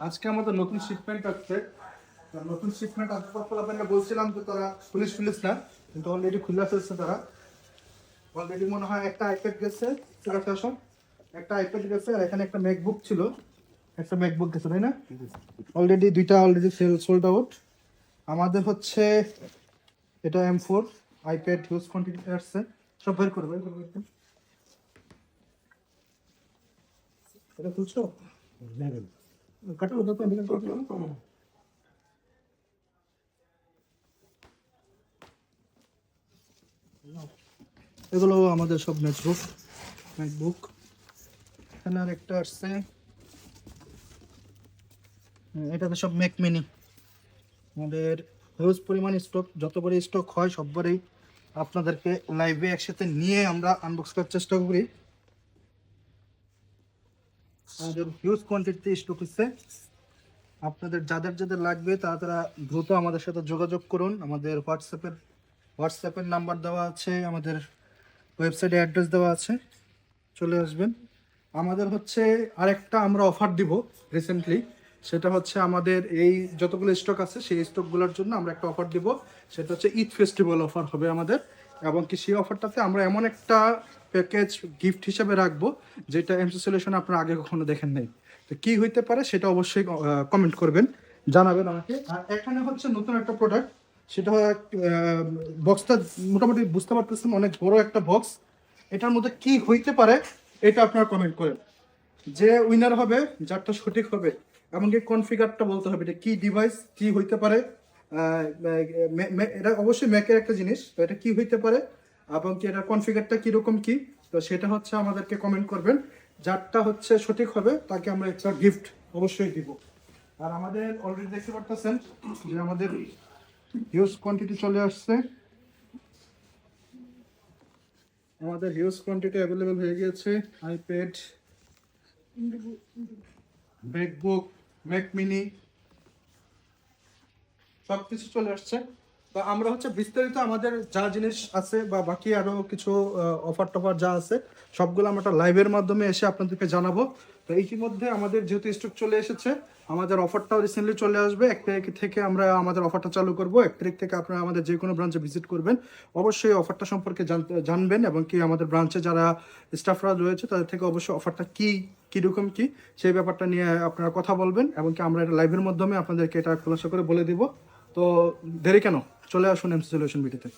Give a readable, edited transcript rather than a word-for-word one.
আজকে আমাদের নতুন শিপমেন্ট আসছে। নতুন শিপমেন্ট আসতে আপনাকে বলছিলাম যে তারা পুলিশ না, কিন্তু অলরেডি খুলে ফেলছে তারা। অলরেডি মনে হয় একটা আইপ্যাড গেছে, একটা আইপ্যাড গেছে, আর এখানে একটা ম্যাকবুক ছিল, একটা ম্যাকবুক গেছে, তাই না? অলরেডি দুইটা অলরেডি সোল্ড আউট। আমাদের হচ্ছে এটা M4 আইপ্যাড হিউজ কোয়ান্টিটি আসছে। সব বের করবে এটা খুলছো কাটো এগুলো আমাদের সব ম্যাকবুক। এখানে আর একটা আসছে, এটাতে সব ম্যাক মিনি। আমাদের হিউজ পরিমাণ স্টক, যতবারই স্টক হয় সববারই আপনাদেরকে লাইভে একসাথে নিয়ে আমরা আনবক্স করার চেষ্টা করি। আমাদের হিউজ কোয়ান্টিটিতে স্টক হচ্ছে। আপনাদের যাদের যাদের লাগবে তারা দ্রুত আমাদের সাথে যোগাযোগ করুন। আমাদের হোয়াটসঅ্যাপের নাম্বার দেওয়া আছে, আমাদের ওয়েবসাইটে অ্যাড্রেস দেওয়া আছে, চলে আসবেন। আমাদের হচ্ছে আরেকটা আমরা অফার দিব রিসেন্টলি, সেটা হচ্ছে আমাদের এই যতগুলো স্টক আছে সেই স্টকগুলোর জন্য আমরা একটা অফার দিব। সেটা হচ্ছে ঈদ ফেস্টিভ্যাল অফার হবে আমাদের, এবং কি সেই অফারটাতে আমরা এমন একটা প্যাকেজ গিফট হিসেবে রাখবো যেটা এমসি সলিউশন আপনারা আগে কখনো দেখেন নাই। তো কী হইতে পারে সেটা অবশ্যই কমেন্ট করবেন, জানাবেন আমাকে। আর এখানে হচ্ছে নতুন একটা প্রোডাক্ট, সেটা বক্সটা মোটামুটি বুঝতে পারতেছেন, অনেক বড় একটা বক্স। এটার মধ্যে কি হইতে পারে এটা আপনারা কমেন্ট করেন। যে উইনার হবে, যারটা সঠিক হবে, এমনকি কনফিগারটা বলতে হবে এটা কি ডিভাইস, কি হইতে পারে। এটা অবশ্যই ম্যাকের একটা জিনিস, তো এটা কি হইতে পারে এবং কি এটা কনফিগারটা কীরকম কি, তো সেটা হচ্ছে আমাদেরকে কমেন্ট করবেন। যারটা হচ্ছে সঠিক হবে তাকে আমরা একটা গিফট অবশ্যই দিব। আর আমাদের অলরেডি দেখতে পারতেছেন যে আমাদের হিউজ কোয়ান্টিটি চলে আসছে, আমাদের হিউজ কোয়ান্টিটি অ্যাভেলেবেল হয়ে গিয়েছে। আইপ্যাড, ম্যাকবুক, ম্যাক মিনি সব কিছু চলে আসছে। তো আমরা হচ্ছে বিস্তারিত আমাদের যা জিনিস আছে বা বাকি আরও কিছু অফার টফার যা আছে সবগুলো আমরা একটা লাইভের মাধ্যমে এসে আপনাদেরকে জানাবো। তো ইতিমধ্যে আমাদের যেহেতু স্টক চলে এসেছে, আমাদের অফারটাও রিসেন্টলি চলে আসবে। 1 তারিখ থেকে আমরা আমাদের অফারটা চালু করব। 1 তারিখ থেকে আপনারা আমাদের যে কোনো ব্রাঞ্চে ভিজিট করবেন, অবশ্যই অফারটা সম্পর্কে জানবেন, এবং কি আমাদের ব্রাঞ্চে যারা স্টাফরা রয়েছে তাদের থেকে অবশ্যই অফারটা কীরকম কি সেই ব্যাপারটা নিয়ে আপনারা কথা বলবেন, এবং কি আমরা এটা লাইভের মাধ্যমে আপনাদেরকে এটা খোলাসা করে বলে দিব। তো দেরি কেন, চলে আসুন এমসি সলিউশন বিটিতে।